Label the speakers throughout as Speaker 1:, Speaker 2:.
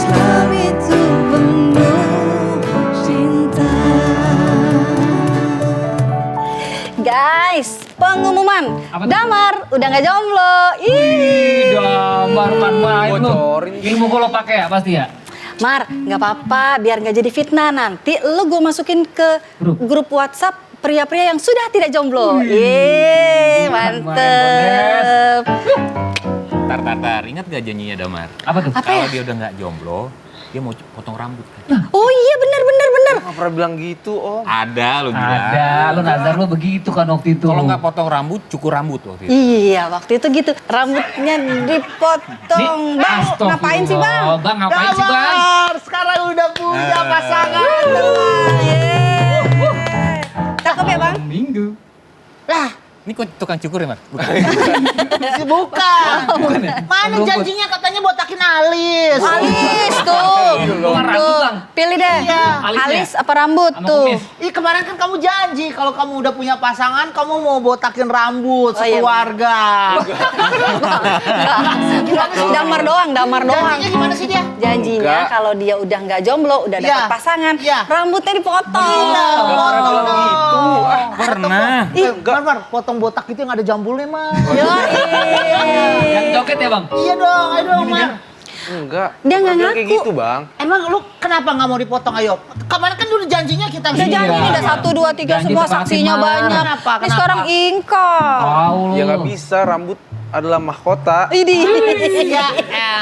Speaker 1: Islam itu penuh cinta. Guys, pengumuman.
Speaker 2: Apa tuh?
Speaker 1: Damar udah nggak jomblo. Ih.
Speaker 2: Damar pan main lu.
Speaker 3: Bocorin.
Speaker 2: Ilmu lo pakai ya pasti ya.
Speaker 1: Mar, nggak apa-apa, biar nggak jadi fitnah. Nanti lu gue masukin ke grup WhatsApp pria-pria yang sudah tidak jomblo. Yeay, mantep.
Speaker 3: Tar. Ingat gak janjinya Damar?
Speaker 2: Apa tuh?
Speaker 1: Apa
Speaker 3: Kalau
Speaker 1: ya?
Speaker 3: dia udah nggak jomblo, dia mau potong rambut.
Speaker 1: Oh iya, bener.
Speaker 4: Nggak pernah bilang gitu, Om.
Speaker 3: Ada lu bilang.
Speaker 2: Ada, lu nazar lu begitu kan waktu itu.
Speaker 3: Kalau nggak potong rambut, cukur rambut waktu itu.
Speaker 1: Iya, waktu itu gitu. Rambutnya dipotong. Bang, ngapain sih bang?
Speaker 2: Bang, ngapain sih bang?
Speaker 4: Damar, sekarang udah punya pasangan.
Speaker 1: Cakep ya bang?
Speaker 2: Minggu.
Speaker 4: Lah,
Speaker 3: Ini kok tukang cukur ya, Mar? Bukan.
Speaker 4: bukan.
Speaker 2: ya?
Speaker 4: Mana janjinya katanya botakin alis.
Speaker 1: Alis tuh.
Speaker 2: Bukan rambut,
Speaker 1: Tuh,
Speaker 2: Bang.
Speaker 1: pilih deh.
Speaker 4: Iya.
Speaker 1: Alis apa rambut
Speaker 2: Sama
Speaker 1: tuh?
Speaker 2: kumis.
Speaker 4: Ih, kemarin kan kamu janji kalau kamu udah punya pasangan, kamu mau botakin rambut
Speaker 1: Oh, iya.
Speaker 4: sekeluarga.
Speaker 1: Damar doang.
Speaker 4: Janjinya gimana sih dia?
Speaker 1: Janjinya kalau dia udah nggak jomblo, udah
Speaker 4: Iya.
Speaker 1: dapet pasangan,
Speaker 4: Iya.
Speaker 1: rambutnya dipotong.
Speaker 4: Potong gitu.
Speaker 3: Pernah.
Speaker 4: Mar, potong botak itu yang ada jambulnya, Mar.
Speaker 2: Yang joget ya bang?
Speaker 4: Iya dong, ayo dong, Mar.
Speaker 5: Enggak.
Speaker 1: Dia nggak
Speaker 5: Bilang kayak
Speaker 1: ngaku.
Speaker 5: gitu, Bang.
Speaker 4: Emang lu kenapa nggak mau dipotong, ayo? Kemarin kan dulu janjinya kita
Speaker 1: Udah
Speaker 2: Iya.
Speaker 1: janji udah 1, 2, 3
Speaker 2: Janji
Speaker 1: semua
Speaker 2: tepatin,
Speaker 1: saksinya
Speaker 2: Mar.
Speaker 1: banyak.
Speaker 4: Kenapa?
Speaker 1: Ini sekarang ingkar.
Speaker 2: Tahu lu.
Speaker 5: Ya nggak bisa, rambut adalah mahkota.
Speaker 1: Ini.
Speaker 4: Iya,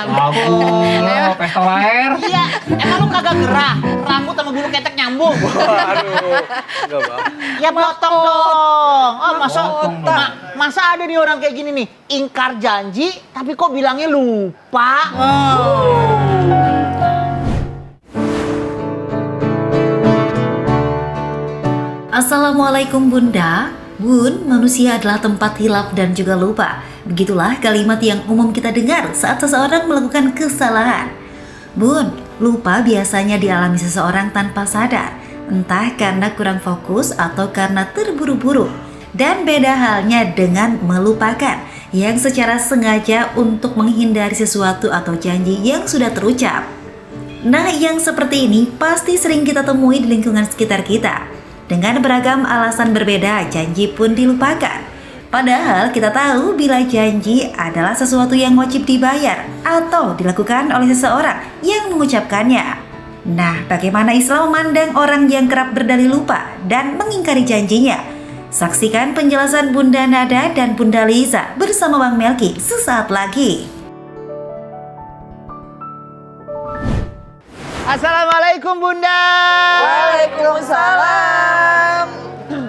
Speaker 2: Tahu lu, pesta air.
Speaker 4: Iya, emang lu kagak gerah? Rambut sama bulu ketek nyambung.
Speaker 5: Aduh. Enggak, Bang.
Speaker 4: Ya potong dong. Oh,
Speaker 2: Potong dong.
Speaker 4: masa ada nih orang kayak gini nih, ingkar janji tapi kok bilangnya lupa.
Speaker 6: Assalamualaikum Bunda. Bun, manusia adalah tempat hilaf dan juga lupa. Begitulah kalimat yang umum kita dengar saat seseorang melakukan kesalahan. Bun, lupa biasanya dialami seseorang tanpa sadar, entah karena kurang fokus atau karena terburu-buru. Dan beda halnya dengan melupakan, yang secara sengaja untuk menghindari sesuatu atau janji yang sudah terucap. Nah, yang seperti ini pasti sering kita temui di lingkungan sekitar kita. Dengan beragam alasan berbeda, janji pun dilupakan. Padahal kita tahu bila janji adalah sesuatu yang wajib dibayar atau dilakukan oleh seseorang yang mengucapkannya. Nah, bagaimana Islam memandang orang yang kerap berdalih lupa dan mengingkari janjinya? Saksikan penjelasan Bunda Nada dan Bunda Liza bersama Bang Melki sesaat lagi.
Speaker 4: Assalamualaikum Bunda.
Speaker 1: Waalaikumsalam.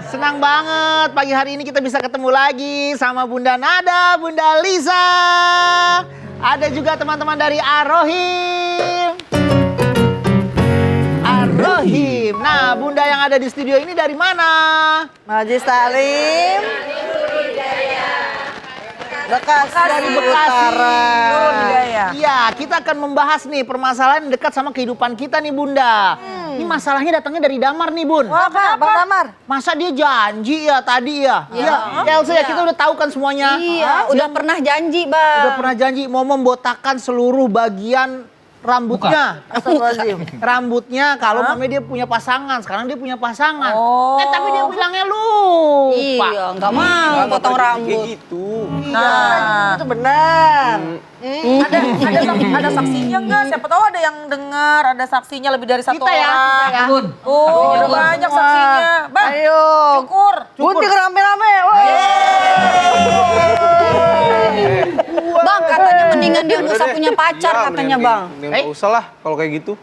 Speaker 4: Senang banget pagi hari ini kita bisa ketemu lagi sama Bunda Nada, Bunda Liza. Ada juga teman-teman dari Ar-Rohim. Ar-Rohim. Nah, Bunda yang ada di studio ini dari mana?
Speaker 1: Majlis Taklim. Bekasi
Speaker 4: Dari Bekasi.
Speaker 1: Nurul Hidayah.
Speaker 4: Iya, kita akan membahas nih permasalahan yang dekat sama kehidupan kita nih Bunda. Ini masalahnya datangnya dari Damar nih Bun.
Speaker 1: Apa, Bang Damar?
Speaker 4: Masa dia janji ya tadi ya? Iya. Elsa ya, kita udah tahu kan semuanya.
Speaker 1: Iya, udah pernah janji, Bang.
Speaker 4: Udah pernah janji mau membotakan seluruh bagian rambutnya. Rambutnya kalau mamanya dia punya pasangan, sekarang dia punya pasangan. Tapi dia bilangnya lupa.
Speaker 1: Iya, nggak mau potong
Speaker 5: Kayak
Speaker 1: rambut.
Speaker 5: gitu.
Speaker 1: Nah, itu benar.
Speaker 7: Ada saksinya nggak? Siapa tahu ada yang dengar, ada saksinya lebih dari satu
Speaker 4: Kita ya,
Speaker 7: orang.
Speaker 4: kita ya.
Speaker 2: Bun.
Speaker 7: Oh, udah banyak saksinya. Bang,
Speaker 1: Ayo.
Speaker 7: syukur.
Speaker 1: Gunting rame-rame. Bang, katanya mendingan dia nggak usah punya pacar
Speaker 5: Ya,
Speaker 1: katanya,
Speaker 5: mendingan-
Speaker 1: Bang.
Speaker 5: Mendingan nggak usah lah kalau kayak gitu.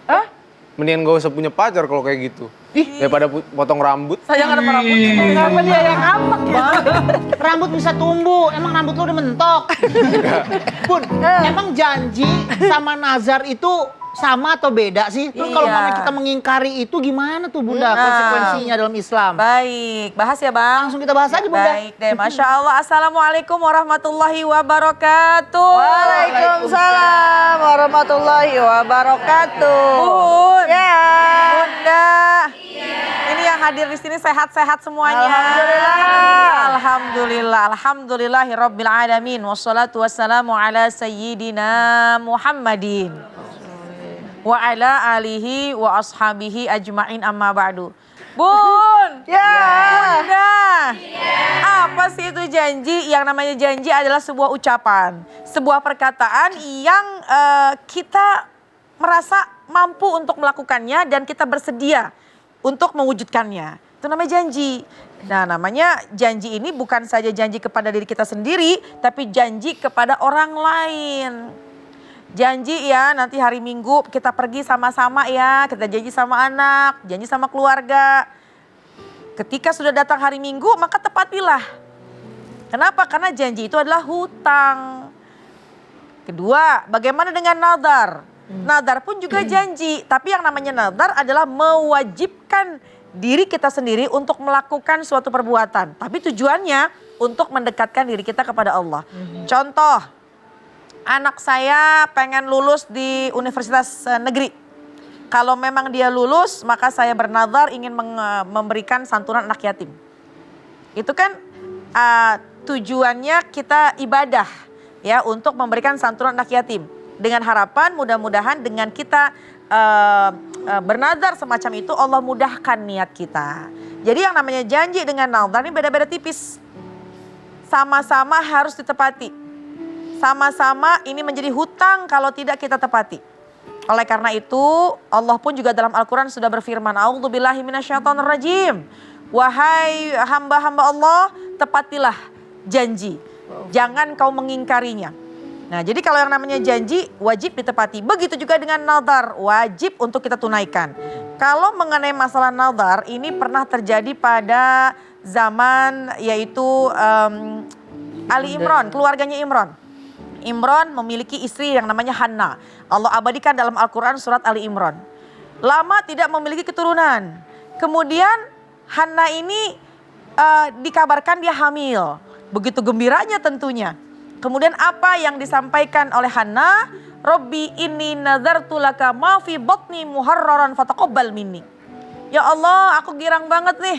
Speaker 5: Mendingan gak usah punya pacar kalau kayak gitu. Daripada potong rambut.
Speaker 7: Sayang ada rambut.
Speaker 4: Kenapa dia yang ngambek ya? Rambut bisa tumbuh, emang rambut lu udah mentok. Bun, emang janji sama nazar itu sama atau beda sih? Terus kalau
Speaker 7: Iya.
Speaker 4: mama kita mengingkari itu gimana tuh Bunda konsekuensinya dalam Islam?
Speaker 7: Baik, bahas ya Bang.
Speaker 4: Langsung kita bahas aja Bunda.
Speaker 7: Baik deh, Masya Allah. Assalamualaikum warahmatullahi wabarakatuh.
Speaker 1: Waalaikumsalam warahmatullahi wabarakatuh.
Speaker 7: Bun,
Speaker 1: Ya.
Speaker 7: Bunda. Ini yang hadir di sini sehat-sehat semuanya. Alhamdulillah. Alhamdulillahirabbil alamin. Wassalatu wassalamu ala sayyidina Muhammadin. wa ala alihi wa ashabihi ajmain amma ba'du. Bun!
Speaker 1: Ya.
Speaker 7: Bunda! Apa sih itu janji? Yang namanya janji adalah sebuah ucapan. Sebuah perkataan yang kita merasa mampu untuk melakukannya dan kita bersedia untuk mewujudkannya. Itu namanya janji. Nah, namanya janji ini bukan saja janji kepada diri kita sendiri, tapi janji kepada orang lain. Janji ya nanti hari Minggu kita pergi sama-sama ya, kita janji sama anak, janji sama keluarga. Ketika sudah datang hari Minggu maka tepatilah. Kenapa? Karena janji itu adalah hutang. Kedua, bagaimana dengan nadar? Nadar pun juga janji, tapi yang namanya nadar adalah mewajibkan diri kita sendiri untuk melakukan suatu perbuatan. Tapi tujuannya untuk mendekatkan diri kita kepada Allah. Contoh, anak saya pengen lulus di universitas negeri. Kalau memang dia lulus, maka saya bernazar ingin memberikan santunan anak yatim. Itu kan tujuannya kita ibadah ya untuk memberikan santunan anak yatim. Dengan harapan mudah-mudahan dengan kita bernazar semacam itu Allah mudahkan niat kita. Jadi yang namanya janji dengan nazar ini beda-beda tipis. Sama-sama harus ditepati. Sama-sama ini menjadi hutang kalau tidak kita tepati. Oleh karena itu Allah pun juga dalam Al-Quran sudah berfirman, A'udzubillahi minasyaitonirrajim. Wahai hamba-hamba Allah, tepatilah janji. Jangan kau mengingkarinya. Nah, jadi kalau yang namanya janji wajib ditepati. Begitu juga dengan nadar, wajib untuk kita tunaikan. Kalau mengenai masalah nadar, ini pernah terjadi pada zaman yaitu Ali Imran, keluarganya Imran. Imran memiliki istri yang namanya Hanna. Allah abadikan dalam Al-Quran surat Ali Imran. Lama tidak memiliki keturunan. Kemudian Hanna ini dikabarkan dia hamil. Begitu gembiranya tentunya. Kemudian apa yang disampaikan oleh Hanna? Robbi inni nazartu laka ma fi batni muharraran fataqabbal minni. Ya Allah, aku girang banget nih.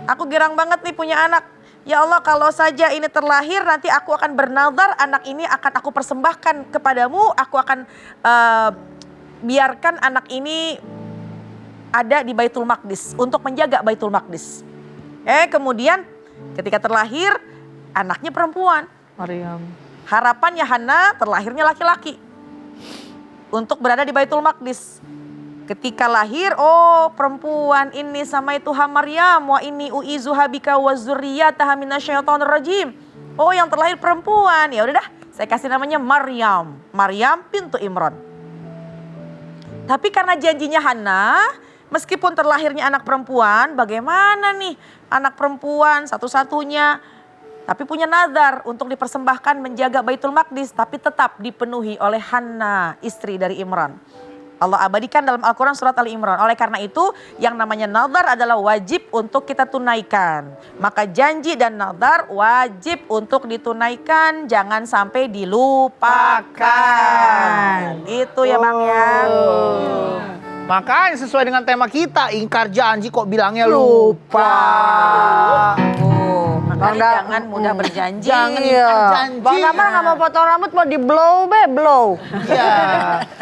Speaker 7: Aku girang banget nih punya anak. Ya Allah, kalau saja ini terlahir nanti aku akan bernazar anak ini akan aku persembahkan kepadamu. Aku akan biarkan anak ini ada di Baitul Maqdis untuk menjaga Baitul Maqdis. Kemudian ketika terlahir anaknya perempuan. Maryam. Harapannya Hanna terlahirnya laki-laki untuk berada di Baitul Maqdis. Ketika lahir, oh perempuan ini sama itu Maryam wa inni uizuha bika wa dzurriyyataha minasyaitonir rajim. Oh yang terlahir perempuan, ya udah dah saya kasih namanya Maryam. Maryam bintu Imran. Tapi karena janjinya Hanna, meskipun terlahirnya anak perempuan, bagaimana nih anak perempuan satu-satunya? Tapi punya nazar untuk dipersembahkan menjaga Baitul Maqdis. Tapi tetap dipenuhi oleh Hanna, istri dari Imran. Allah abadikan dalam Al-Quran surat Ali Imran. Oleh karena itu yang namanya nazar adalah wajib untuk kita tunaikan. Maka janji dan nazar wajib untuk ditunaikan. Jangan sampai dilupakan. Itu ya Bang ya.
Speaker 4: Makanya sesuai dengan tema kita, ingkar janji kok bilangnya lupa.
Speaker 7: Makanya jangan mudah berjanji.
Speaker 4: Jangan ingkar janji.
Speaker 1: Bang Rama nggak mau potong rambut, mau di blow blow.
Speaker 4: Iya.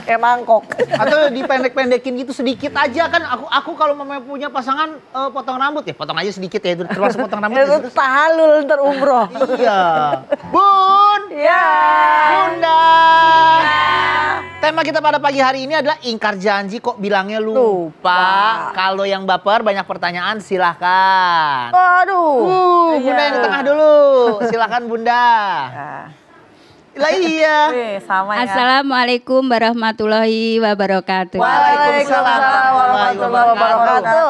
Speaker 1: Kayak mangkok.
Speaker 4: Atau dipendek-pendekin gitu sedikit aja kan. Aku kalau mau punya pasangan potong rambut ya, potong aja sedikit ya. Termasuk potong rambut.
Speaker 1: Itu tahalul ntar umroh.
Speaker 4: Iya. Bun.
Speaker 1: Ya.
Speaker 4: Bunda. Tema kita pada pagi hari ini adalah ingkar janji kok bilangnya lupa. Kalau yang baper banyak pertanyaan silahkan.
Speaker 1: Aduh.
Speaker 4: Bunda yang di tengah dulu. Silahkan Bunda. Lah iya.
Speaker 7: Sama ya.
Speaker 8: Assalamualaikum warahmatullahi wabarakatuh.
Speaker 4: Waalaikumsalam warahmatullahi wabarakatuh.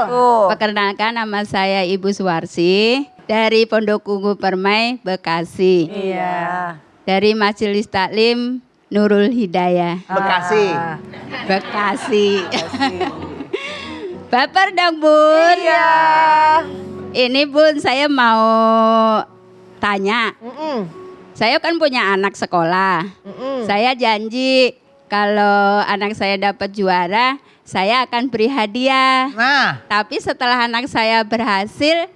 Speaker 8: Perkenalkan nama saya Ibu Suwarsi dari Pondok Ungu Permai, Bekasi.
Speaker 7: Iya.
Speaker 8: Dari Majelis Taklim Nurul Hidayah.
Speaker 4: Bekasi.
Speaker 8: Baper dong Bun.
Speaker 1: Iya.
Speaker 8: Ini Bun saya mau tanya. Saya kan punya anak sekolah. Saya janji kalau anak saya dapat juara, saya akan beri hadiah.
Speaker 4: Nah.
Speaker 8: Tapi setelah anak saya berhasil,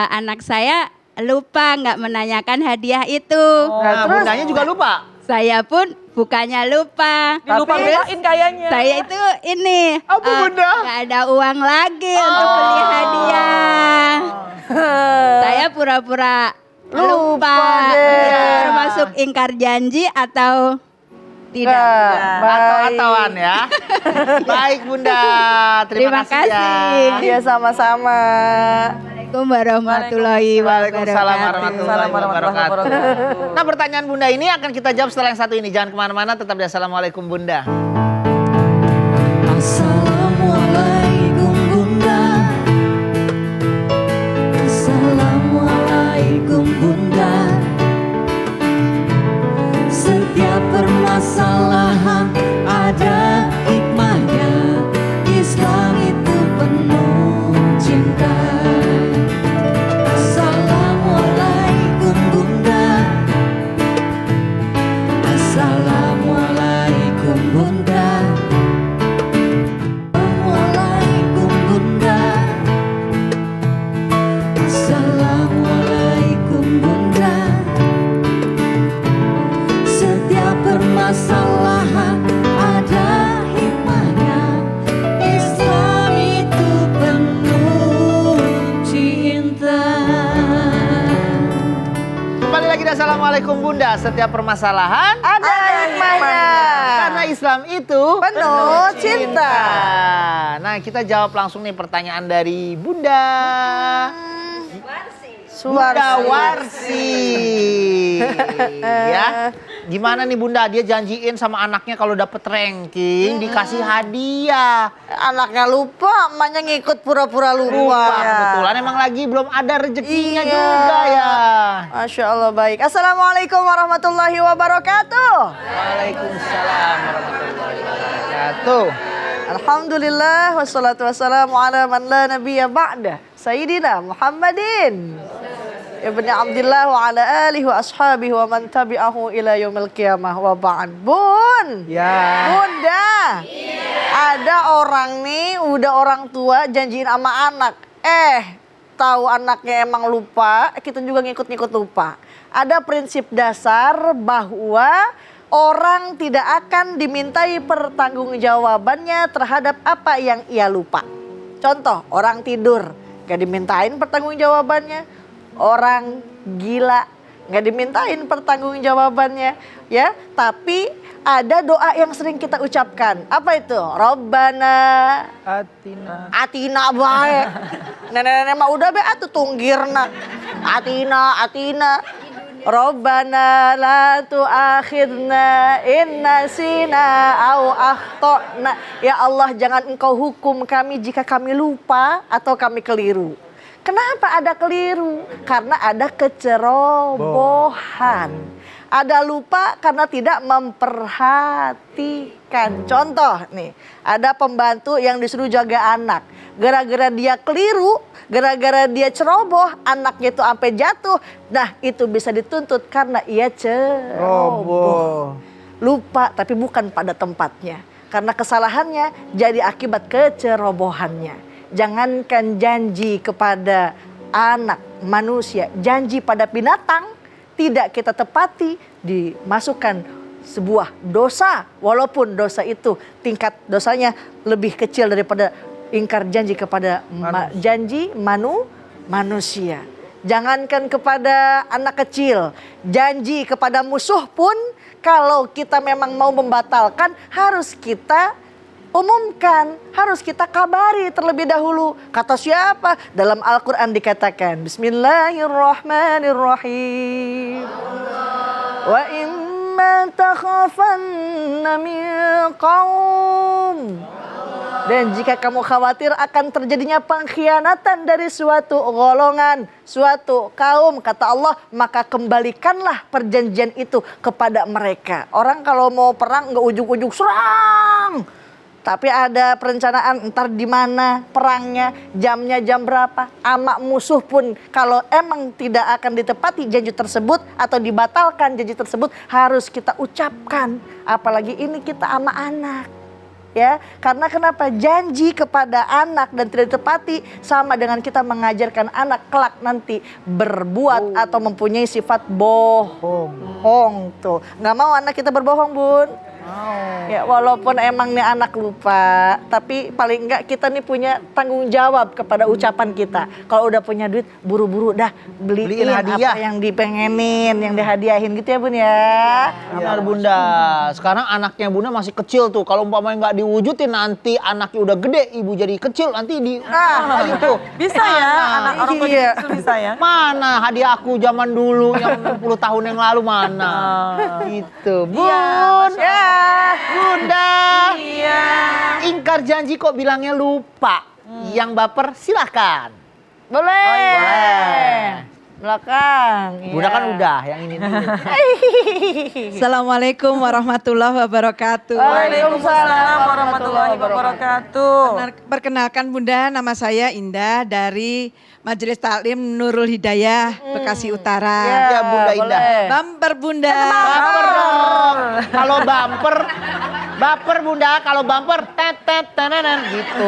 Speaker 8: anak saya lupa nggak menanyakan hadiah itu.
Speaker 4: Nah, Bundanya juga lupa.
Speaker 8: Saya pun bukannya lupa.
Speaker 7: Dilupain kayaknya.
Speaker 8: Saya itu ini
Speaker 4: Apa, Bunda?
Speaker 8: nggak ada uang lagi untuk beli hadiah. Saya pura-pura lupa. Termasuk ingkar janji atau tidak?
Speaker 4: Atau-atauan ya. Baik Bunda, terima kasih ya.
Speaker 7: Iya sama-sama.
Speaker 8: Assalamualaikum warahmatullahi
Speaker 4: Waalaikumsalam
Speaker 8: wabarakatuh.
Speaker 4: warahmatullahi wabarakatuh. Nah pertanyaan Bunda ini akan kita jawab setelah yang satu ini. Jangan kemana-mana, tetap di Assalamualaikum Bunda.
Speaker 6: Assalamualaikum Bunda. Assalamualaikum Bunda. Setiap permasalahan ada hikmahnya. Islam itu penuh cinta. Assalamualaikum Bunda. Assalamualaikum Bunda. Assalamualaikum Bunda. Assalamualaikum Bunda. Setiap permasalahan ada hikmahnya. Islam itu penuh cinta.
Speaker 4: Kembali lagi di Assalamualaikum Bunda. Setiap permasalahan
Speaker 7: Ada hikmahnya.
Speaker 4: karena Islam itu
Speaker 7: Penuh cinta.
Speaker 4: Nah kita jawab langsung nih pertanyaan dari Bunda. Bunda Warsi. Ya. Gimana nih Bunda? Dia janjiin sama anaknya kalau dapet ranking dikasih hadiah.
Speaker 7: Anaknya lupa, emaknya ngikut pura-pura lupa.
Speaker 4: Kebetulan emang lagi belum ada rezekinya
Speaker 7: Iya.
Speaker 4: juga ya.
Speaker 7: Masya Allah baik. Assalamualaikum warahmatullahi wabarakatuh.
Speaker 4: Waalaikumsalam warahmatullahi wabarakatuh.
Speaker 7: Alhamdulillah wassalatu wassalamu ala man la nabiyya ba'da. Sayyidina Muhammadin Ibni Abdillah wa ala alihi wa ashabihi wa man tabi'ahu ila yaumil qiyamah wa ba'd. Bun.
Speaker 4: Ya.
Speaker 7: Bunda. Ada orang nih udah orang tua janjiin sama anak. Tahu anaknya emang lupa, kita juga ngikut-ngikut lupa. Ada prinsip dasar bahwa orang tidak akan dimintai pertanggungjawabannya terhadap apa yang ia lupa. Contoh, orang tidur gak dimintain pertanggungjawabannya. Orang gila nggak dimintain pertanggungjawabannya, ya. Tapi ada doa yang sering kita ucapkan. Apa itu? Robbana atina bae. Nenek-nenek mah udah be atuh tunggirna. Atina. Robbana la tu'akhidna in nasina au akhtana. Ya Allah, jangan Engkau hukum kami jika kami lupa atau kami keliru. Kenapa ada keliru? Karena ada kecerobohan. Ada lupa karena tidak memperhatikan. Contoh nih, ada pembantu yang disuruh jaga anak. Gara-gara dia keliru, gara-gara dia ceroboh, anaknya itu sampai jatuh. Nah, itu bisa dituntut karena ia ceroboh. Lupa tapi bukan pada tempatnya. Karena kesalahannya jadi akibat kecerobohannya. Jangankan janji kepada anak manusia, janji pada binatang tidak kita tepati, dimasukkan sebuah dosa. Walaupun dosa itu tingkat dosanya lebih kecil daripada ingkar janji kepada manusia. Jangankan kepada anak kecil, janji kepada musuh pun kalau kita memang mau membatalkan harus kita umumkan, harus kita kabari terlebih dahulu. Kata siapa? Dalam Al-Quran dikatakan, Bismillahirrahmanirrahim. Wa imma takhafanna min qaum. Dan jika kamu khawatir akan terjadinya pengkhianatan dari suatu golongan, suatu kaum, kata Allah, maka kembalikanlah perjanjian itu kepada mereka. Orang kalau mau perang nggak ujuk-ujuk serang. Tapi ada perencanaan entar di mana perangnya, jamnya jam berapa. Ama musuh pun kalau emang tidak akan ditepati janji tersebut atau dibatalkan janji tersebut harus kita ucapkan. Apalagi ini kita ama anak.
Speaker 9: ya. Karena kenapa? Janji kepada anak dan tidak ditepati sama dengan kita mengajarkan anak kelak nanti berbuat atau mempunyai sifat bohong tuh. Nggak mau anak kita berbohong, Bun. Ya walaupun emang nih anak lupa, tapi paling enggak kita nih punya tanggung jawab kepada ucapan kita. Kalau udah punya duit, buru-buru dah beliin
Speaker 4: hadiah
Speaker 9: apa yang dipengenin, yang dihadiahin gitu ya Bun ya.
Speaker 4: Benar Bunda. Sekarang anaknya Bunda masih kecil tuh. Kalau umpamanya nggak diwujudin nanti anaknya udah gede, ibu jadi kecil nanti di gitu.
Speaker 7: Bisa ya, anak orang tua
Speaker 9: Iya.
Speaker 7: itu bisa ya.
Speaker 4: Mana hadiah aku zaman dulu yang 60 tahun yang lalu mana? Gitu. Bun.
Speaker 7: Iya,
Speaker 4: Bunda.
Speaker 7: Iya.
Speaker 4: Ingkar janji kok bilangnya lupa. Yang baper silahkan.
Speaker 9: Boleh. Belakang.
Speaker 4: Bunda kan udah yang ini dulu.
Speaker 10: Assalamualaikum warahmatullahi wabarakatuh.
Speaker 7: Waalaikumsalam warahmatullahi wabarakatuh.
Speaker 10: Perkenalkan Bunda, nama saya Indah dari Majelis Taklim Nurul Hidayah, Bekasi Utara.
Speaker 4: Ya Bunda Indah.
Speaker 10: Bumper Bunda.
Speaker 4: Baper dong. Kalau baper Bunda, kalau bumper tenenan gitu.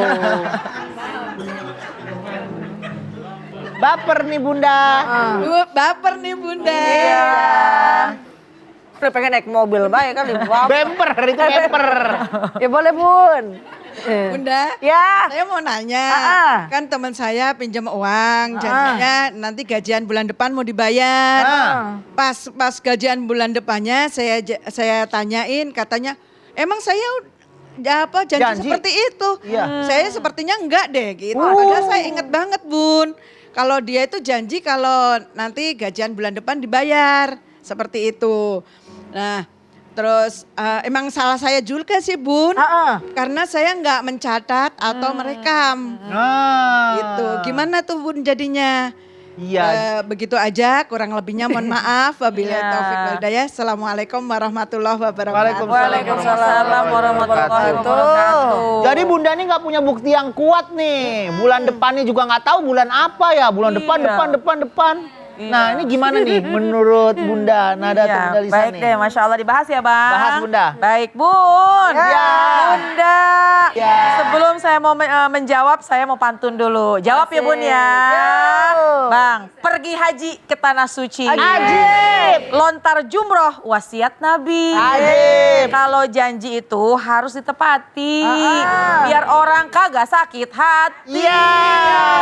Speaker 4: Baper nih Bunda.
Speaker 10: Baper nih Bunda.
Speaker 9: Udah pengen naik mobil baik kali.
Speaker 4: Bumper, itu bumper.
Speaker 9: Ya boleh Bun.
Speaker 10: Bunda,
Speaker 9: Ya.
Speaker 10: saya mau nanya, kan teman saya pinjam uang, janjinya nanti gajian bulan depan mau dibayar. Pas gajian bulan depannya saya tanyain, katanya emang saya janji seperti itu. Saya sepertinya enggak deh gitu. Padahal saya ingat banget Bun, kalau dia itu janji kalau nanti gajian bulan depan dibayar, seperti itu. Nah, terus emang salah saya juga sih Bun, karena saya nggak mencatat atau merekam. Gitu. Gimana tuh Bun jadinya?
Speaker 4: Iya.
Speaker 10: Begitu aja, kurang lebihnya mohon maaf. Wabillahi taufiq wal hidayah. Assalamualaikum warahmatullahi wabarakatuh.
Speaker 7: Waalaikumsalam warahmatullahi wabarakatuh.
Speaker 4: Jadi Bunda ini nggak punya bukti yang kuat nih. Bulan depannya juga nggak tahu bulan apa ya. Bulan depan. Nah ini gimana nih menurut Bunda Nada atau Bunda Lisa
Speaker 7: baik
Speaker 4: nih?
Speaker 7: deh, Masya Allah dibahas ya Bang.
Speaker 4: Bahas Bunda.
Speaker 7: Baik Bun. Bunda.
Speaker 4: Ya.
Speaker 7: Sebelum saya mau menjawab, saya mau pantun dulu. Jawab ya Bun ya. Bang, pergi haji ke tanah suci.
Speaker 4: Ajib.
Speaker 7: Lontar jumroh, wasiat Nabi.
Speaker 4: Ajib.
Speaker 7: Kalau janji itu harus ditepati. Biar orang kagak sakit hati.
Speaker 4: Iya,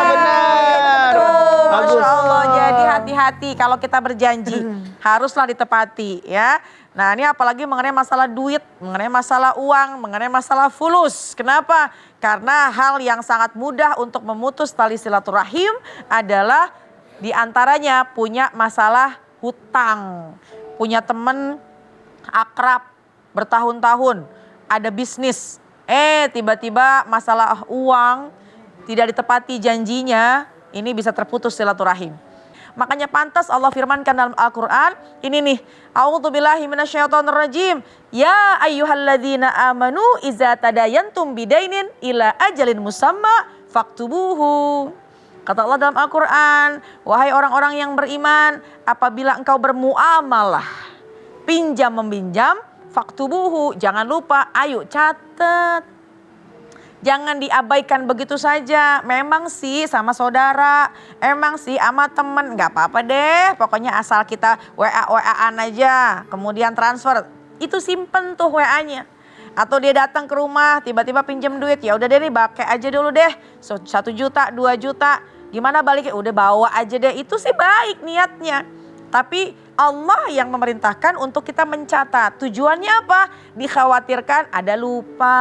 Speaker 4: benar. Bagus.
Speaker 7: Masya Allah, jadi hati-hati kalau kita berjanji. Haruslah ditepati ya. Nah ini apalagi mengenai masalah duit, mengenai masalah uang, mengenai masalah fulus. Kenapa? Karena hal yang sangat mudah untuk memutus tali silaturahim adalah diantaranya punya masalah hutang. Punya teman akrab bertahun-tahun, ada bisnis. Tiba-tiba masalah uang, tidak ditepati janjinya, ini bisa terputus silaturahim. Makanya pantas Allah firmankan dalam Al-Quran, ini nih, A'udzubillahi minasyaitonirrajim. Ya ayyuhalladzina amanu iza tadayantum bidainin ila ajalin musamma faktubuhu. Kata Allah dalam Al-Quran, wahai orang-orang yang beriman, apabila engkau bermuamalah, pinjam meminjam, faktubuhu, jangan lupa, ayo catat. Jangan diabaikan begitu saja. Memang sih sama saudara, emang sih sama temen, nggak apa-apa deh. Pokoknya asal kita WA-WA-an aja, kemudian transfer. Itu simpen tuh WA-nya. Atau dia datang ke rumah, tiba-tiba pinjam duit, ya udah deh nih pakai aja dulu deh. 1 juta, 2 juta, gimana baliknya? Udah bawa aja deh. Itu sih baik niatnya. Tapi Allah yang memerintahkan untuk kita mencatat. Tujuannya apa? Dikhawatirkan ada lupa.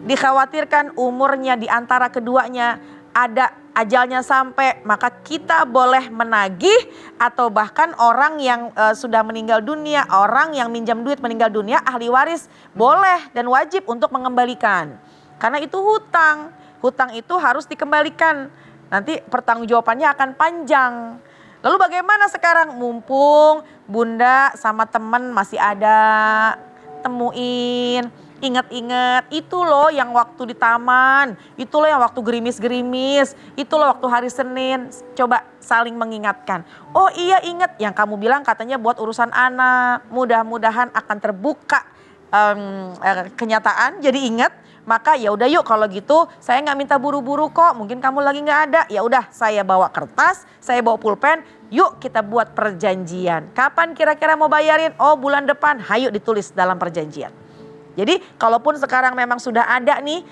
Speaker 7: Dikhawatirkan umurnya di antara keduanya ada ajalnya sampai. Maka kita boleh menagih atau bahkan orang yang sudah meninggal dunia, orang yang minjam duit meninggal dunia, ahli waris boleh dan wajib untuk mengembalikan. Karena itu hutang. Hutang itu harus dikembalikan. Nanti pertanggungjawabannya akan panjang. Lalu bagaimana sekarang? Mumpung Bunda sama temen masih ada, temuin, ingat-ingat. Itu loh yang waktu di taman, itu loh yang waktu gerimis-gerimis, itu loh waktu hari Senin. Coba saling mengingatkan. Oh iya ingat, yang kamu bilang katanya buat urusan anak. Mudah-mudahan akan terbuka kenyataan, jadi ingat. Maka ya udah yuk kalau gitu saya nggak minta buru-buru kok. Mungkin kamu lagi nggak ada. Ya udah saya bawa kertas, saya bawa pulpen. Yuk kita buat perjanjian. Kapan kira-kira mau bayarin? Oh bulan depan. Hayo ditulis dalam perjanjian. Jadi kalaupun sekarang memang sudah ada nih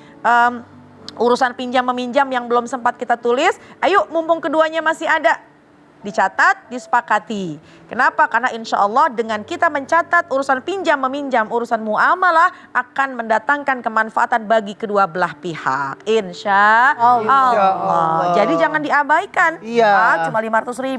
Speaker 7: urusan pinjam meminjam yang belum sempat kita tulis. Ayo mumpung keduanya masih ada. Dicatat, disepakati. Kenapa? Karena insya Allah dengan kita mencatat urusan pinjam meminjam, urusan muamalah akan mendatangkan kemanfaatan bagi kedua belah pihak. Insya Allah. Jadi jangan diabaikan.
Speaker 4: Iya.
Speaker 7: Cuma 500.000,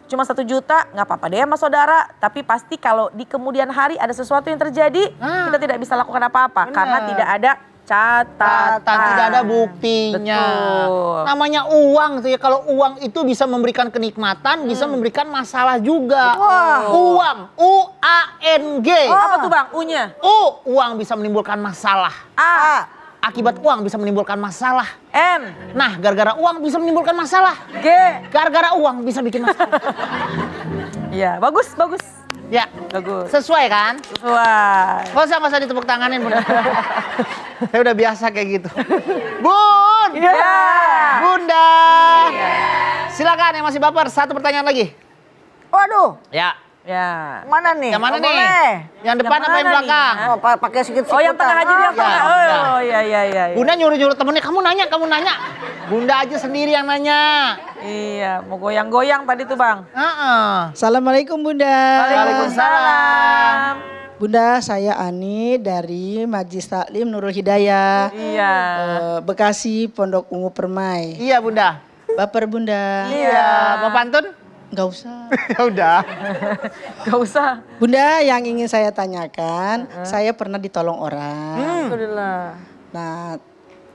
Speaker 7: cuma 1 juta, nggak apa-apa deh sama saudara. Tapi pasti kalau di kemudian hari ada sesuatu yang terjadi, kita tidak bisa lakukan apa-apa karena tidak ada catatan,
Speaker 4: tidak ada buktinya.
Speaker 7: Betul.
Speaker 4: Namanya uang tuh ya, kalau uang itu bisa memberikan kenikmatan, bisa memberikan masalah juga. Uang, U-A-N-G.
Speaker 7: Apa tuh Bang? U-nya?
Speaker 4: Uang bisa menimbulkan masalah.
Speaker 7: A.
Speaker 4: Akibat uang bisa menimbulkan masalah.
Speaker 7: N.
Speaker 4: Nah, gara-gara uang bisa menimbulkan masalah.
Speaker 7: G.
Speaker 4: Gara-gara uang bisa bikin masalah.
Speaker 7: Iya, bagus.
Speaker 4: Ya,
Speaker 7: Bagus.
Speaker 4: sesuai kan?
Speaker 7: Sesuai.
Speaker 4: Nggak usah ditepuk tanganin, Bunda. Saya udah biasa kayak gitu. Bun!
Speaker 7: Iya.
Speaker 4: Bunda! Silakan yang masih baper, 1 pertanyaan lagi.
Speaker 9: Waduh,
Speaker 4: Ya.
Speaker 7: Ya.
Speaker 9: mana nih?
Speaker 4: Yang mana
Speaker 9: Oh,
Speaker 4: nih?
Speaker 9: boleh.
Speaker 4: Yang depan
Speaker 7: Yang
Speaker 4: apa yang
Speaker 7: mana
Speaker 4: belakang?
Speaker 7: nih,
Speaker 9: Oh, pakai sikit-sikit.
Speaker 7: Oh yang tengah aja dia yang
Speaker 4: Ya,
Speaker 7: tengah.
Speaker 4: udah.
Speaker 7: Oh iya.
Speaker 4: Bunda nyuruh-nyuruh temennya, kamu nanya. Bunda aja sendiri yang nanya.
Speaker 7: Iya, mau goyang-goyang tadi tuh Bang.
Speaker 10: Assalamualaikum Bunda.
Speaker 7: Waalaikumsalam.
Speaker 10: Bunda, saya Ani dari Majlis Taklim Nurul Hidayah.
Speaker 7: Iya.
Speaker 10: Bekasi Pondok Ungu Permai.
Speaker 4: Iya, Bunda.
Speaker 10: Baper Bunda.
Speaker 4: Iya. Mau pantun?
Speaker 10: Nggak usah.
Speaker 4: Ya udah.
Speaker 7: Gak usah.
Speaker 10: Bunda, yang ingin saya tanyakan, saya pernah ditolong orang.
Speaker 9: Alhamdulillah.
Speaker 10: Nah,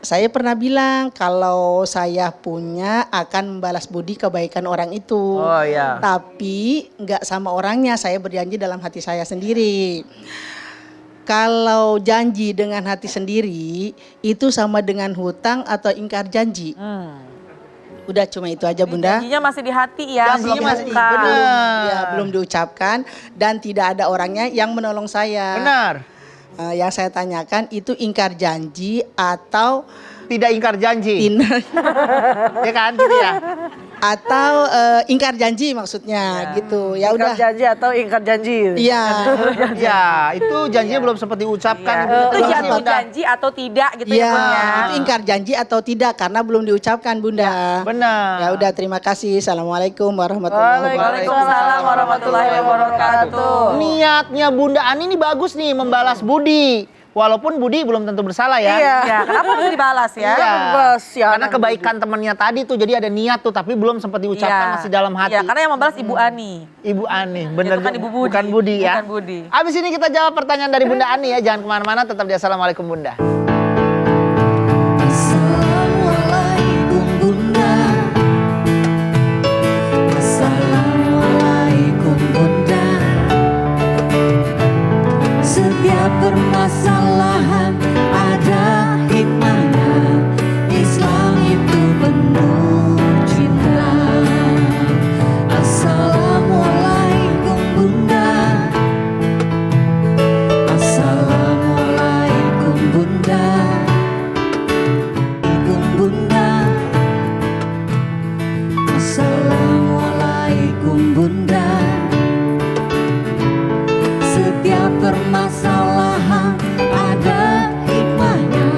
Speaker 10: saya pernah bilang kalau saya punya akan membalas budi kebaikan orang itu.
Speaker 4: Oh iya.
Speaker 10: Tapi nggak sama orangnya, saya berjanji dalam hati saya sendiri. Kalau janji dengan hati sendiri, itu sama dengan hutang atau ingkar janji. Udah cuma itu aja Bunda.
Speaker 7: Janjinya masih di hati ya,
Speaker 4: Janjinya
Speaker 7: belum
Speaker 4: masih,
Speaker 7: dibuka.
Speaker 4: bener.
Speaker 10: Ya, belum diucapkan dan tidak ada orangnya yang menolong saya.
Speaker 4: Benar.
Speaker 10: Yang saya tanyakan itu ingkar janji atau
Speaker 4: Tidak ingkar janji. Ya kan gitu ya.
Speaker 10: atau ingkar janji maksudnya gitu. Ya
Speaker 9: Ingkar
Speaker 10: udah.
Speaker 9: janji atau ingkar janji.
Speaker 10: Iya.
Speaker 4: Ya, itu janjinya belum sempat diucapkan.
Speaker 7: Itu
Speaker 4: Belum
Speaker 7: jatuh
Speaker 4: Bunda.
Speaker 7: janji atau tidak gitu ya
Speaker 10: Iya,
Speaker 7: Bun ya.
Speaker 10: itu ingkar janji atau tidak karena belum diucapkan Bunda.
Speaker 4: Benar.
Speaker 10: Ya udah, terima kasih. Assalamualaikum warahmatullahi wabarakatuh.
Speaker 7: Waalaikumsalam warahmatullahi wabarakatuh.
Speaker 4: Niatnya Bunda Ani ini bagus nih, membalas budi. Walaupun budi belum tentu bersalah ya.
Speaker 9: Iya.
Speaker 7: Ya, kenapa harus dibalas ya?
Speaker 4: Iya.
Speaker 9: Kasihan.
Speaker 4: Karena kebaikan temannya tadi tuh, jadi ada niat tuh tapi belum sempat diucapkan, masih dalam hati.
Speaker 7: Iya, karena yang membalas Ibu Ani.
Speaker 4: Ibu Ani, bener
Speaker 7: Bukan Ibu Budi.
Speaker 4: bukan Budi ya.
Speaker 7: Bukan Budi.
Speaker 4: Abis ini kita jawab pertanyaan dari Bunda Ani ya, jangan kemana-mana, tetap di Assalamualaikum Bunda.
Speaker 6: Assalamualaikum Bunda. Assalamualaikum Bunda. Setiap permasalahan ada hikmahnya. Islam itu penuh cinta. Assalamualaikum Bunda. Assalamualaikum Bunda. Bunda. Assalamualaikum Bunda. Setiap permasalahan ada hikmahnya.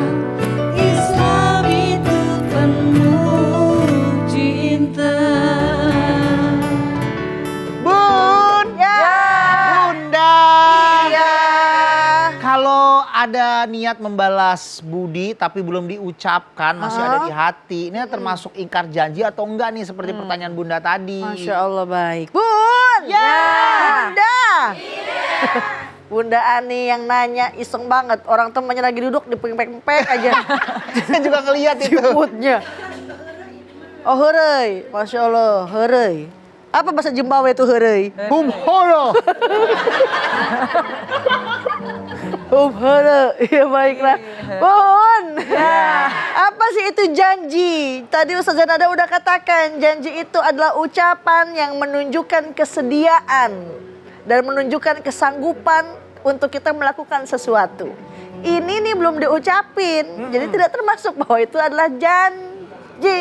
Speaker 6: Islam itu penuh cinta.
Speaker 4: Bun! Bunda! Kalau ada niat membalas budi tapi belum diucapkan, masih ada di hati. Ini termasuk ingkar janji atau enggak nih seperti pertanyaan Bunda tadi?
Speaker 9: Masya Allah baik. Bun! Bunda! Bunda Ani yang nanya iseng banget. Orang temannya lagi duduk di pempek-pempek aja.
Speaker 4: Saya juga ngeliat itu.
Speaker 9: Siputnya. Oh heureuy, Masya Allah, heureuy. Apa bahasa Jembawe itu heureuy?
Speaker 4: Humholo.
Speaker 9: Heureuy, iya baiklah. Bun, apa sih itu janji? Tadi Ustazah Nada udah katakan, janji itu adalah ucapan yang menunjukkan kesediaan dan menunjukkan kesanggupan untuk kita melakukan sesuatu. ini nih belum diucapin. Jadi tidak termasuk bahwa itu adalah janji.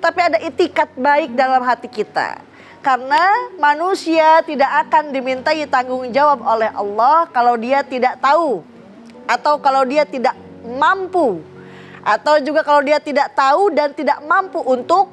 Speaker 9: Tapi ada itikat baik dalam hati kita. Karena manusia tidak akan dimintai tanggung jawab oleh Allah kalau dia tidak tahu. Atau kalau dia tidak mampu. Atau juga kalau dia tidak tahu dan tidak mampu untuk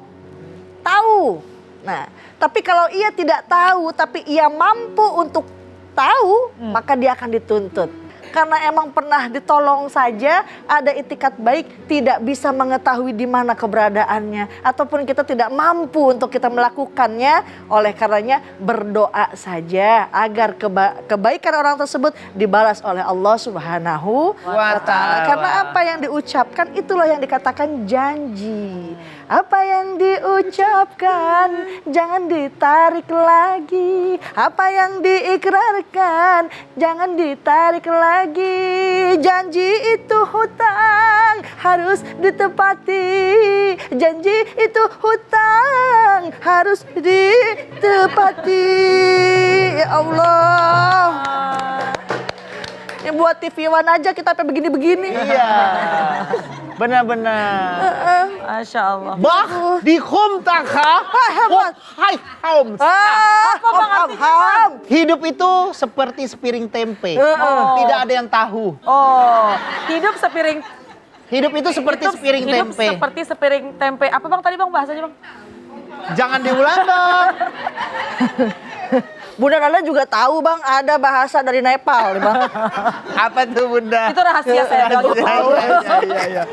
Speaker 9: tahu. Nah, tapi kalau ia tidak tahu tapi ia mampu untuk tahu, maka dia akan dituntut. Karena emang pernah ditolong saja, ada itikat baik, tidak bisa mengetahui di mana keberadaannya. Ataupun kita tidak mampu untuk kita melakukannya, oleh karenanya berdoa saja agar kebaikan orang tersebut dibalas oleh Allah Subhanahu wa Ta'ala. Karena apa yang diucapkan itulah yang dikatakan janji. Apa yang diucapkan jangan ditarik lagi. Apa yang diikrarkan jangan ditarik lagi. Janji itu hutang harus ditepati. Janji itu hutang harus ditepati. Ya Allah. Yang buat TV One aja kita sampai begini-begini.
Speaker 4: Iya. Benar-benar.
Speaker 7: Masya Allah.
Speaker 4: Bah di hum takha. Hai haum.
Speaker 7: Apa Bang artinya?
Speaker 4: Hidup itu seperti sepiring tempe. Tidak ada yang tahu.
Speaker 7: Oh, hidup sepiring.
Speaker 4: Hidup itu seperti sepiring
Speaker 7: hidup
Speaker 4: tempe.
Speaker 7: seperti sepiring tempe. Apa Bang tadi Bang bahasanya Bang?
Speaker 4: Jangan diulang dong.
Speaker 9: Bunda Nana juga tahu Bang, ada bahasa dari Nepal nih Bang.
Speaker 4: Apa tuh Bunda?
Speaker 7: Itu rahasia saya.
Speaker 4: Iya.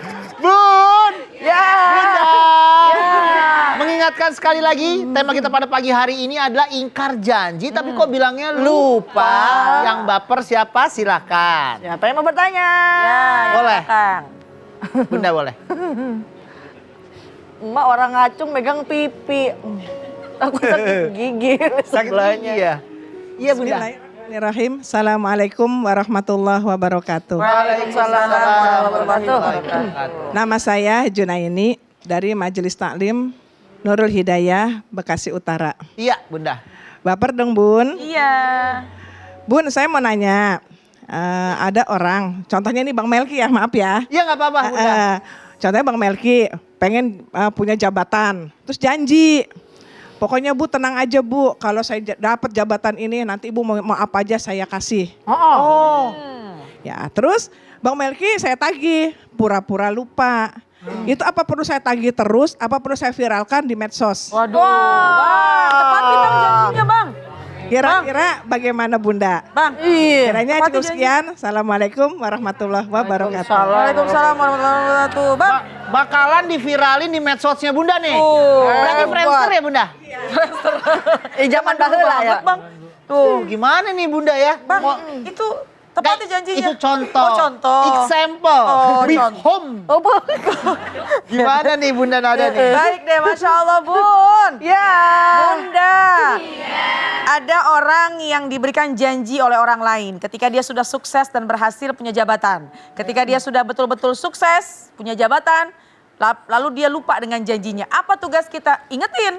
Speaker 4: Bun!
Speaker 9: Ya.
Speaker 4: Bunda! Mengingatkan sekali lagi, tema kita pada pagi hari ini adalah ingkar janji. Tapi kok bilangnya lupa? Yang baper siapa? Silakan.
Speaker 9: Siapa yang mau bertanya?
Speaker 4: Boleh.
Speaker 7: Kang.
Speaker 4: Bunda boleh.
Speaker 9: Emak orang ngacung megang pipi. Aku sakit gigi sebelahnya.
Speaker 4: Iya. Iya Bunda.
Speaker 10: Bismillahirrahmanirrahim. Assalamualaikum warahmatullahi wabarakatuh.
Speaker 9: Waalaikumsalam warahmatullahi wabarakatuh.
Speaker 10: Nama saya Junaini dari Majelis Taklim Nurul Hidayah, Bekasi Utara.
Speaker 4: Iya Bunda.
Speaker 10: Baper dong Bun.
Speaker 7: Iya.
Speaker 10: Bun, saya mau nanya. Ada orang, contohnya nih Bang Melki ya, maaf ya.
Speaker 4: Iya nggak apa-apa Bunda.
Speaker 10: Contohnya Bang Melki pengen punya jabatan, terus janji. Pokoknya Bu tenang aja Bu, kalau saya dapat jabatan ini nanti Ibu mau apa aja saya kasih. Ya terus Bang Melki saya tagih, pura-pura lupa. Itu apa perlu saya tagih terus, apa perlu saya viralkan di medsos?
Speaker 7: Waduh. Bang, tepati Bang janjinya Bang.
Speaker 10: Kira-kira bagaimana Bunda?
Speaker 7: Bang.
Speaker 10: Kiranya cukup sekian. Assalamualaikum warahmatullahi wabarakatuh.
Speaker 7: Waalaikumsalam warahmatullahi wabarakatuh. Bang.
Speaker 4: Bakalan diviralin di medsosnya Bunda nih. Berarti Friendster ya Bunda?
Speaker 9: Zaman baheula ya.
Speaker 7: Bang.
Speaker 4: Tuh gimana nih Bunda ya?
Speaker 7: Bang, itu tepati janjinya.
Speaker 4: Itu contoh.
Speaker 7: Oh, contoh.
Speaker 4: Example.
Speaker 7: Oh,
Speaker 4: Big
Speaker 7: contoh.
Speaker 4: home. Gimana nih Bunda Nada nih?
Speaker 7: Baik deh, Masya Allah Bun.
Speaker 9: Ya.
Speaker 7: Bunda. Ada orang yang diberikan janji oleh orang lain ketika dia sudah sukses dan berhasil punya jabatan. Ketika dia sudah betul-betul sukses punya jabatan, lalu dia lupa dengan janjinya. Apa tugas kita? Ingetin.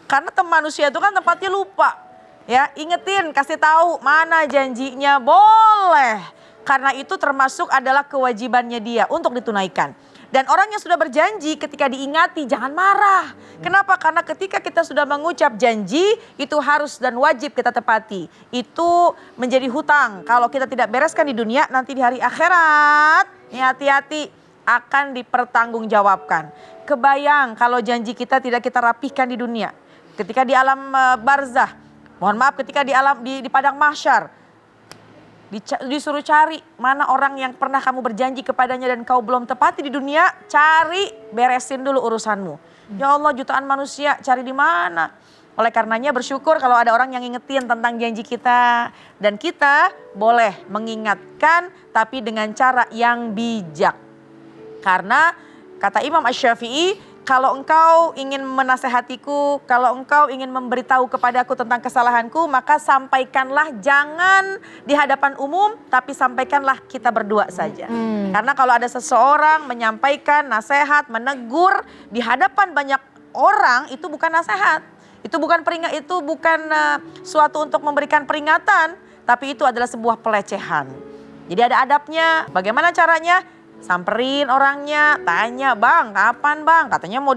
Speaker 7: Karena manusia itu kan tempatnya lupa. Ya, ingetin, kasih tahu mana janjinya, boleh. Karena itu termasuk adalah kewajibannya dia untuk ditunaikan. Dan orang yang sudah berjanji ketika diingati jangan marah. Kenapa? Karena ketika kita sudah mengucap janji itu harus dan wajib kita tepati. Itu menjadi hutang. Kalau kita tidak bereskan di dunia nanti di hari akhirat hati-hati akan dipertanggungjawabkan. Kebayang kalau janji kita tidak kita rapihkan di dunia. Ketika di alam barzah, mohon maaf ketika di alam di padang mahsyar. Disuruh cari mana orang yang pernah kamu berjanji kepadanya dan kau belum tepati di dunia, cari, beresin dulu urusanmu. Ya Allah, jutaan manusia cari di mana? Oleh karenanya bersyukur kalau ada orang yang ingetin tentang janji kita. Dan kita boleh mengingatkan tapi dengan cara yang bijak. Karena kata Imam Asy-Syafi'i, kalau engkau ingin menasehatiku, kalau engkau ingin memberitahu kepadaku tentang kesalahanku, maka sampaikanlah jangan di hadapan umum, tapi sampaikanlah kita berdua saja. Karena kalau ada seseorang menyampaikan nasihat, menegur di hadapan banyak orang, itu bukan nasihat. Itu bukan suatu untuk memberikan peringatan, tapi itu adalah sebuah pelecehan. Jadi ada adabnya. Bagaimana caranya? Samperin orangnya, tanya, "Bang, kapan Bang?" Katanya mau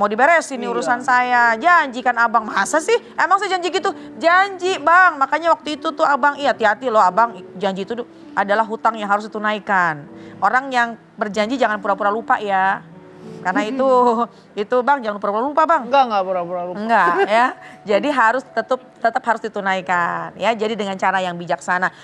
Speaker 7: diberesin nih urusan saya. Janji kan Abang. Masa sih? Emang saya janji gitu? Janji Bang. Makanya waktu itu tuh Abang, hati-hati loh Abang. Janji itu adalah hutang yang harus ditunaikan. Orang yang berjanji jangan pura-pura lupa ya. Karena itu Bang, jangan pura-pura lupa Bang.
Speaker 4: Enggak pura-pura lupa.
Speaker 7: Enggak ya. Jadi harus tetap harus ditunaikan ya. Jadi dengan cara yang bijaksana.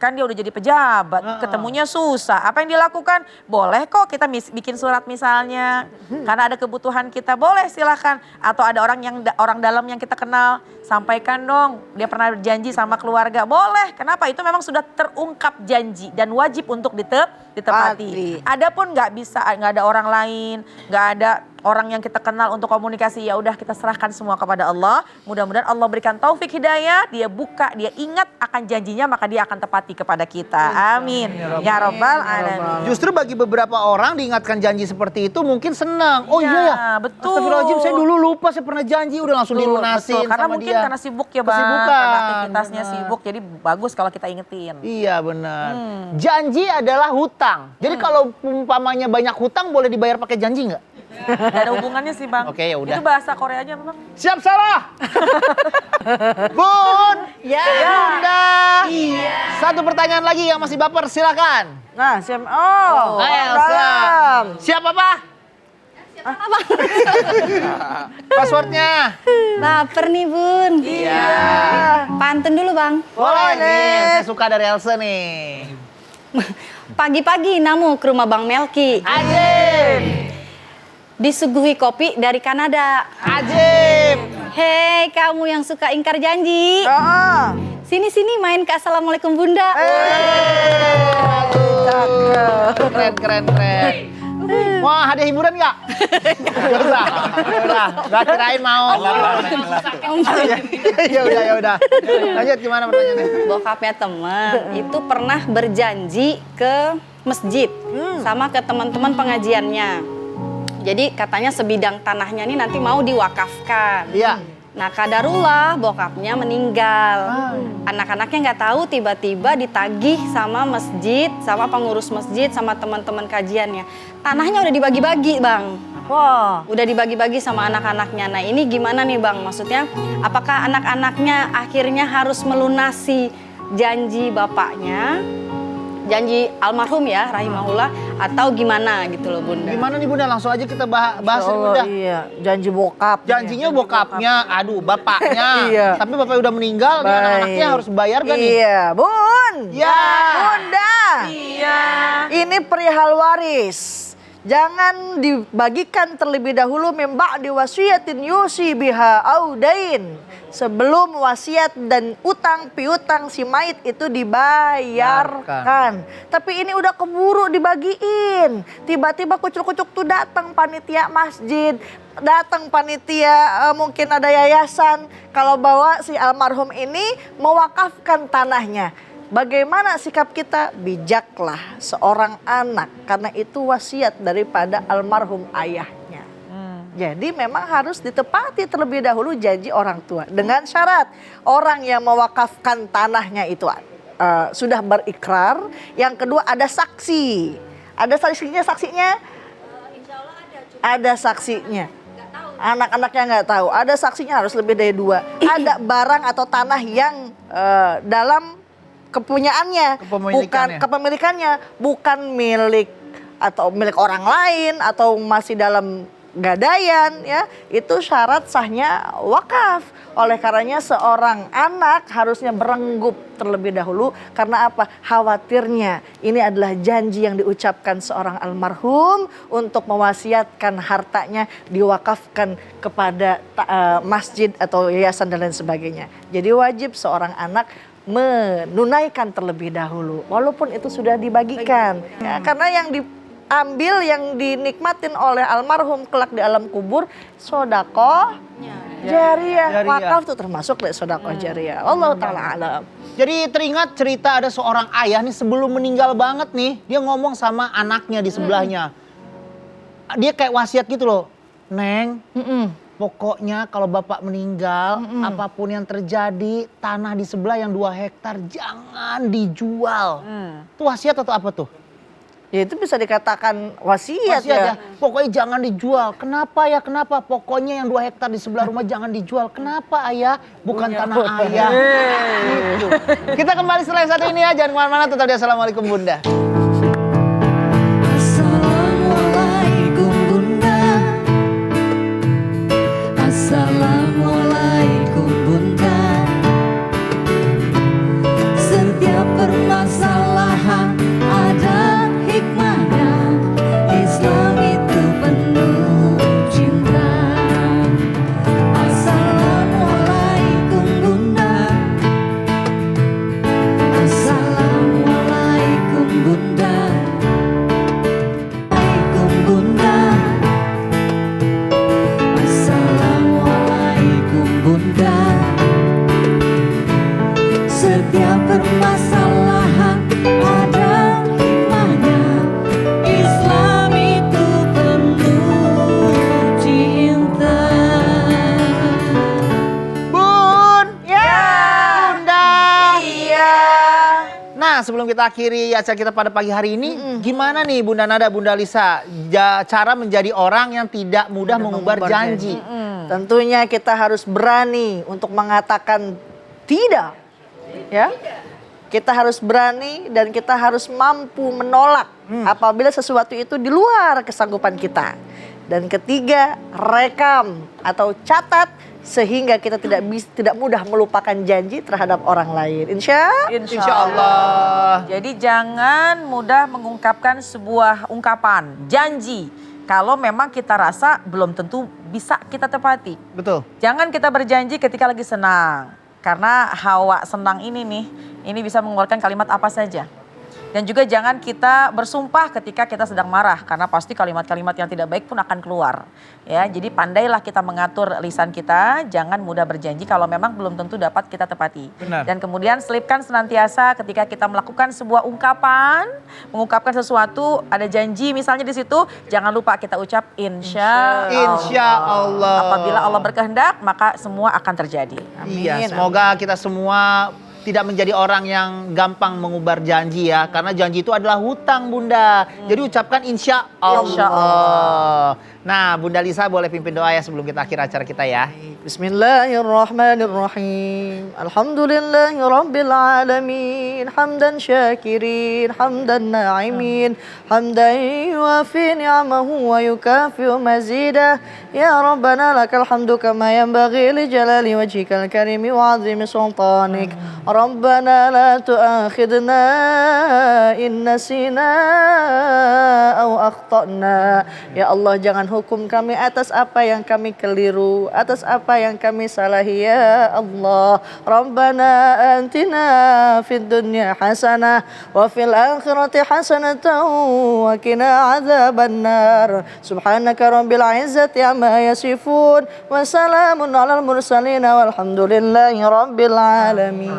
Speaker 7: Kan dia udah jadi pejabat, ketemunya susah. Apa yang dilakukan? Boleh kok kita bikin surat misalnya. Karena ada kebutuhan kita, boleh silakan. Atau ada orang dalam yang kita kenal, sampaikan dong. Dia pernah berjanji sama keluarga. Boleh. Kenapa? Itu memang sudah terungkap janji dan wajib untuk ditepati. Adapun nggak bisa, nggak ada orang lain, nggak ada orang yang kita kenal untuk komunikasi, ya udah kita serahkan semua kepada Allah. Mudah-mudahan Allah berikan taufik hidayah, dia buka, dia ingat akan janjinya, maka dia akan tepati kepada kita. Amin. Ya Rabbal Alamin.
Speaker 4: Justru bagi beberapa orang diingatkan janji seperti itu mungkin senang. Oh iya ya,
Speaker 7: betul.
Speaker 4: Astagfirullahaladzim, saya dulu lupa, saya pernah janji, udah langsung dilunasin.
Speaker 7: Betul. Karena
Speaker 4: sama
Speaker 7: mungkin
Speaker 4: dia.
Speaker 7: karena sibuk ya Bang,
Speaker 4: Kesibukan,
Speaker 7: karena aktivitasnya sibuk, jadi bagus kalau kita ingetin.
Speaker 4: Iya benar. Janji adalah hutang. Jadi kalau umpamanya banyak hutang boleh dibayar pakai janji nggak?
Speaker 7: Gak ada hubungannya sih Bang.
Speaker 4: Oke, ya udah.
Speaker 7: Itu bahasa Koreanya Bang.
Speaker 4: Siap salah. Bun. Ya. Bunda. Iya. Satu pertanyaan lagi yang masih baper, silakan.
Speaker 9: Nah, siap. Oh,
Speaker 4: Elsa. Siap apa? Passwordnya.
Speaker 1: Baper nih Bun.
Speaker 4: Iya.
Speaker 1: Pantun dulu Bang.
Speaker 4: Boleh nih, saya suka dari Elsa nih.
Speaker 1: Pagi-pagi namu ke rumah Bang Melki.
Speaker 4: Ajib.
Speaker 1: Disuguhi kopi dari Kanada.
Speaker 4: Ajib.
Speaker 1: Hei kamu yang suka ingkar janji. Sini-sini main ke Assalamualaikum Bunda.
Speaker 4: Keren. Wah, hadiah hiburan nggak? Nggak usah. Nggak kirain mau. Ya udah. Lanjut, gimana pertanyaannya?
Speaker 1: Bokapnya teman itu pernah berjanji ke masjid sama ke teman-teman pengajiannya. Jadi katanya sebidang tanahnya ini nanti mau diwakafkan.
Speaker 4: Iya.
Speaker 1: Nah kadarullah bokapnya meninggal. Anak-anaknya nggak tahu, tiba-tiba ditagih sama masjid, sama pengurus masjid, sama teman-teman kajiannya. Tanahnya udah dibagi-bagi Bang.
Speaker 9: Wah.
Speaker 1: Udah dibagi-bagi sama anak-anaknya. Nah ini gimana nih Bang? Maksudnya apakah anak-anaknya akhirnya harus melunasi janji bapaknya? Janji almarhum ya, rahimahullah, atau gimana gitu loh Bunda.
Speaker 4: Gimana nih Bunda? Langsung aja kita bahas nih Bunda.
Speaker 9: Iya, janji bokap.
Speaker 4: Janjinya bokapnya, aduh bapaknya.
Speaker 9: Iya.
Speaker 4: Tapi bapaknya udah meninggal, nih anak-anaknya harus bayar gak nih?
Speaker 9: Iya, Bun.
Speaker 4: Ya.
Speaker 9: Bunda.
Speaker 7: Iya.
Speaker 9: Ini perihal waris. Jangan dibagikan terlebih dahulu memba di wasiatin yusi biha audain. Sebelum wasiat dan utang piutang si mayit itu dibayarkan. Tapi ini udah keburu dibagiin. Tiba-tiba kucuk-kucuk tuh datang panitia masjid. Datang panitia mungkin ada yayasan. Kalau bawa si almarhum ini mewakafkan tanahnya. Bagaimana sikap kita? Bijaklah seorang anak karena itu wasiat daripada almarhum ayahnya. Jadi memang harus ditepati terlebih dahulu janji orang tua dengan syarat orang yang mewakafkan tanahnya itu sudah berikrar. Yang kedua ada saksi. Ada saksinya? Ada saksinya. Anak-anaknya nggak tahu. Ada saksinya harus lebih dari 2. Ada barang atau tanah yang dalam kepemilikannya bukan milik atau milik orang lain atau masih dalam gadaian ya, itu syarat sahnya wakaf. Oleh karenanya seorang anak harusnya berenggup terlebih dahulu karena apa? Khawatirnya ini adalah janji yang diucapkan seorang almarhum untuk mewasiatkan hartanya diwakafkan kepada masjid atau yayasan dan lain sebagainya. Jadi wajib seorang anak menunaikan terlebih dahulu walaupun itu sudah dibagikan ya, karena yang diambil yang dinikmatin oleh almarhum kelak di alam kubur sodakoh jariyah. Wakaf itu termasuk sodakoh jariyah. Allah ta'ala alam.
Speaker 4: Jadi teringat cerita ada seorang ayah nih sebelum meninggal banget nih, dia ngomong sama anaknya di sebelahnya. Dia kayak wasiat gitu loh, Neng, pokoknya kalau Bapak meninggal, apapun yang terjadi, tanah di sebelah yang 2 hektar jangan dijual. Itu wasiat atau apa tuh?
Speaker 9: Ya itu bisa dikatakan wasiat
Speaker 4: Wasiat
Speaker 9: ya.
Speaker 4: Pokoknya jangan dijual. Kenapa ya? Kenapa? Pokoknya yang 2 hektar di sebelah rumah jangan dijual. Kenapa ayah? Bukan tanah ayah. Gitu. Kita kembali setelah yang satu ini ya. Jangan kemana-mana, tetap di Assalamualaikum Bunda.
Speaker 6: Assalamualaikum Bunda. Assalamualaikum Bunda. Setiap permasalahan ada hikmahnya. Islam itu penuh cinta. Assalamualaikum Bunda. Assalamualaikum Bunda. Assalamualaikum Bunda. Assalamualaikum Bunda. Setiap permasalahan ada hikmahnya. Islam itu penuh cinta.
Speaker 4: Bun! Ya! Bunda! Iya! Nah, sebelum kita akhiri acara kita pada pagi hari ini, gimana nih Bunda Nada, Bunda Lisa, cara menjadi orang yang tidak mudah mengumbar janji?
Speaker 9: Tentunya kita harus berani untuk mengatakan tidak. Ya. Kita harus berani dan kita harus mampu menolak apabila sesuatu itu di luar kesanggupan kita. Dan ketiga, rekam atau catat sehingga kita tidak mudah melupakan janji terhadap orang lain. Insya
Speaker 4: Allah.
Speaker 7: Jadi jangan mudah mengungkapkan sebuah ungkapan, janji. Kalau memang kita rasa belum tentu bisa kita tepati.
Speaker 4: Betul.
Speaker 7: Jangan kita berjanji ketika lagi senang. Karena hawa senang ini nih, ini bisa mengeluarkan kalimat apa saja. Dan juga jangan kita bersumpah ketika kita sedang marah. Karena pasti kalimat-kalimat yang tidak baik pun akan keluar. Ya, jadi pandailah kita mengatur lisan kita. Jangan mudah berjanji kalau memang belum tentu dapat kita tepati.
Speaker 4: Benar.
Speaker 7: Dan kemudian selipkan senantiasa ketika kita melakukan sebuah ungkapan. Mengungkapkan sesuatu, ada janji misalnya di situ. Jangan lupa kita ucap insya Allah.
Speaker 4: Insya Allah.
Speaker 7: Apabila Allah berkehendak, maka semua akan terjadi.
Speaker 4: Iya, semoga kita semua tidak menjadi orang yang gampang mengubar janji ya. Karena janji itu adalah hutang Bunda. Jadi ucapkan insya Allah.
Speaker 7: Insya Allah.
Speaker 4: Nah Bunda Lisa boleh pimpin doa ya sebelum kita akhir acara kita ya.
Speaker 9: Bismillahirrahmanirrahim. Alhamdulillahi rabbil alamin. Hamdan syakirin, hamdan na'imin, hamdan yuafi ni'amahu wa yukafi'u mazidah. Ya Rabbana lakal hamdu kama yanbaghi li jalali wajhikal karimi wa 'azimi sultanik. Rabbana la tu'akhidna in nasina aw akhtana. Ya Allah, jangan hukum kami atas apa yang kami keliru, atas apa yang kami salahi ya Allah. Rabbana atina fid dunya hasanah wa fil akhirati hasanatan wa qina adzabannar. Subhanaka rabbil izzati amma yasifun wa salamun alal mursalin walhamdulillahi rabbil alamin.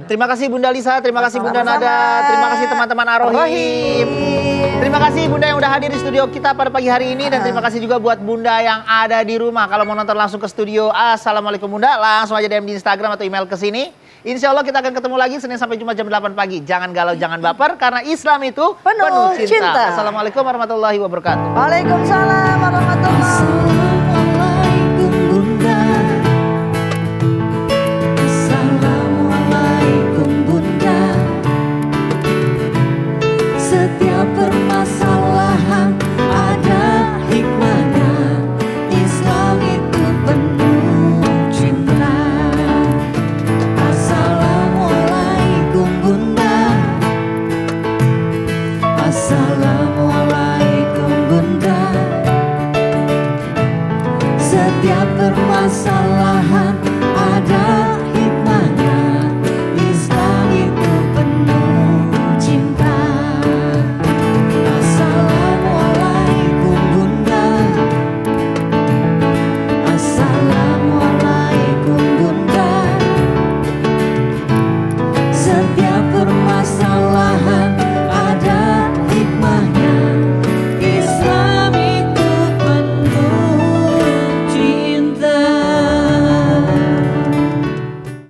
Speaker 4: Terima kasih Bunda Lisa, terima kasih Bunda Nada, terima kasih teman-teman Ar-Rahim. Terima kasih Bunda yang udah hadir di studio kita pada pagi hari ini. Dan terima kasih juga buat Bunda yang ada di rumah. Kalau mau nonton langsung ke studio, Assalamualaikum Bunda, langsung aja DM di Instagram atau email ke sini. Insya Allah kita akan ketemu lagi Senin sampai Jumat jam 8 pagi. Jangan galau, jangan baper, karena Islam itu penuh cinta. Assalamualaikum warahmatullahi wabarakatuh.
Speaker 9: Waalaikumsalam warahmatullahi wabarakatuh.
Speaker 6: Assalamualaikum Bunda. Assalamualaikum Bunda. Setiap permasalahan ada hikmahnya. Islam itu penuh cinta. Assalamualaikum Bunda. Assalamualaikum Bunda. Setiap permasalahan